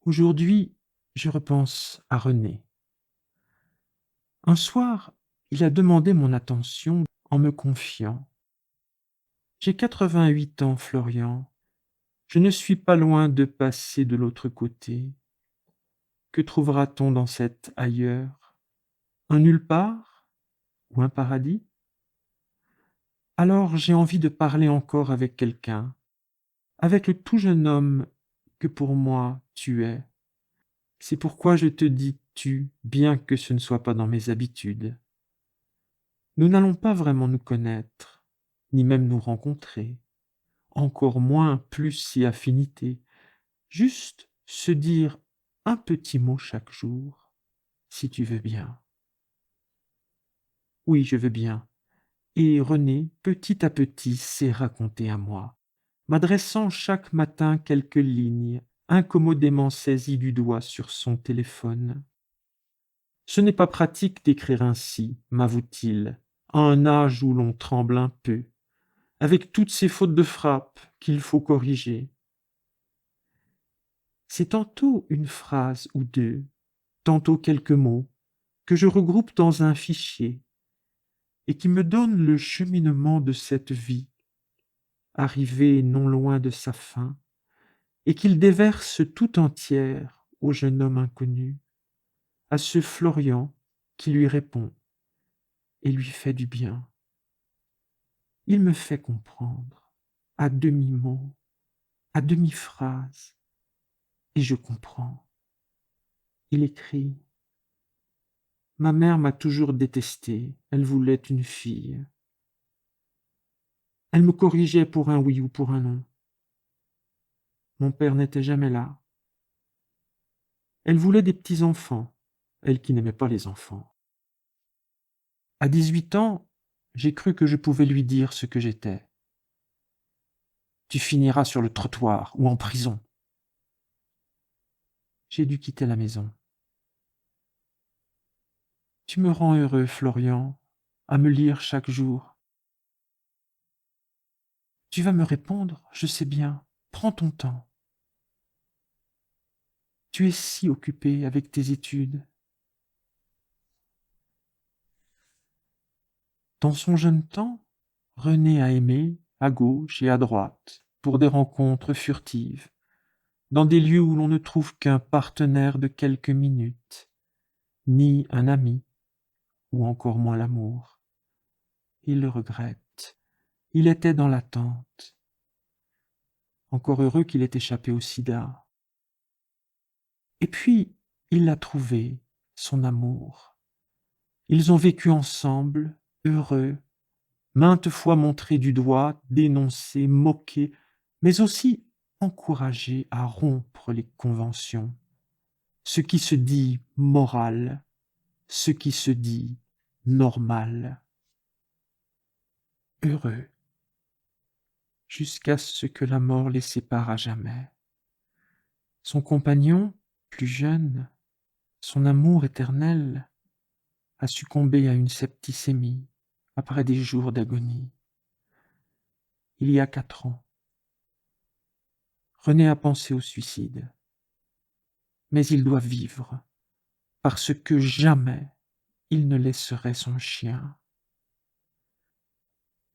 Aujourd'hui, je repense à René. Un soir, il a demandé mon attention en me confiant: «J'ai 88 ans, Florian. Je ne suis pas loin de passer de l'autre côté. Que trouvera-t-on dans cet ailleurs? Un nulle part? Ou un paradis?» Alors j'ai envie de parler encore avec quelqu'un, avec le tout jeune homme que pour moi tu es. C'est pourquoi je te dis tu, bien que ce ne soit pas dans mes habitudes. Nous n'allons pas vraiment nous connaître, ni même nous rencontrer, encore moins plus si affinité, juste se dire un petit mot chaque jour, si tu veux bien. Oui, je veux bien. Et René, petit à petit, s'est raconté à moi, m'adressant chaque matin quelques lignes, incommodément saisies du doigt sur son téléphone. Ce n'est pas pratique d'écrire ainsi, m'avoue-t-il, à un âge où l'on tremble un peu, avec toutes ces fautes de frappe qu'il faut corriger. C'est tantôt une phrase ou deux, tantôt quelques mots, que je regroupe dans un fichier, et qui me donne le cheminement de cette vie, arrivée non loin de sa fin, et qu'il déverse tout entière au jeune homme inconnu, à ce Florian qui lui répond et lui fait du bien. Il me fait comprendre, à demi-mot, à demi-phrase, et je comprends. Il écrit: «Ma mère m'a toujours détesté, elle voulait une fille. Elle me corrigeait pour un oui ou pour un non. Mon père n'était jamais là. Elle voulait des petits-enfants, elle qui n'aimait pas les enfants. À 18 ans, j'ai cru que je pouvais lui dire ce que j'étais. Tu finiras sur le trottoir ou en prison. J'ai dû quitter la maison. Tu me rends heureux, Florian, à me lire chaque jour. Tu vas me répondre, je sais bien. Prends ton temps. Tu es si occupé avec tes études. Dans son jeune temps, René a aimé, à gauche et à droite, pour des rencontres furtives, dans des lieux où l'on ne trouve qu'un partenaire de quelques minutes, ni un ami, ou encore moins l'amour. Il le regrette. Il était dans l'attente. Encore heureux qu'il ait échappé au sida. Et puis, il l'a trouvé, son amour. Ils ont vécu ensemble, heureux, maintes fois montrés du doigt, dénoncés, moqués, mais aussi encouragés à rompre les conventions. Ce qui se dit moral, ce qui se dit normal. Heureux, jusqu'à ce que la mort les sépare à jamais. Son compagnon, plus jeune, son amour éternel, a succombé à une septicémie après des jours d'agonie. Il y a 4 ans. René a pensé au suicide. Mais il doit vivre, parce que jamais il ne laisserait son chien.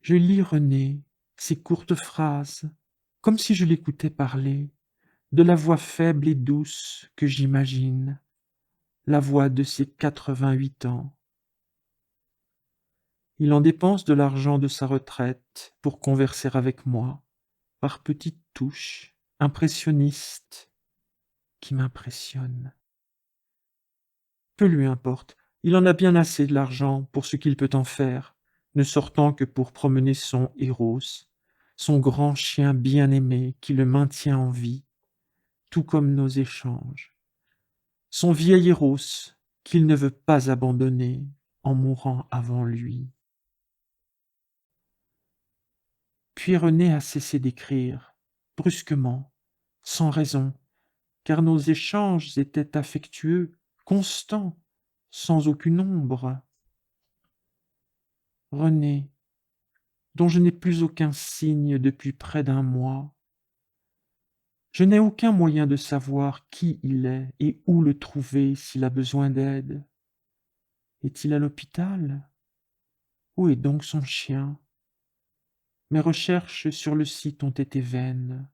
Je lis René, ces courtes phrases, comme si je l'écoutais parler, de la voix faible et douce que j'imagine, la voix de ses 88 ans. Il en dépense de l'argent de sa retraite pour converser avec moi, par petites touches impressionnistes qui m'impressionnent. Peu lui importe, il en a bien assez de l'argent pour ce qu'il peut en faire, ne sortant que pour promener son Eros, son grand chien bien-aimé qui le maintient en vie, tout comme nos échanges. Son vieil Eros qu'il ne veut pas abandonner en mourant avant lui. Puis René a cessé d'écrire, brusquement, sans raison, car nos échanges étaient affectueux, constants, sans aucune ombre. René, dont je n'ai plus aucun signe depuis près d'1 mois. Je n'ai aucun moyen de savoir qui il est et où le trouver s'il a besoin d'aide. Est-il à l'hôpital? Où est donc son chien? Mes recherches sur le site ont été vaines.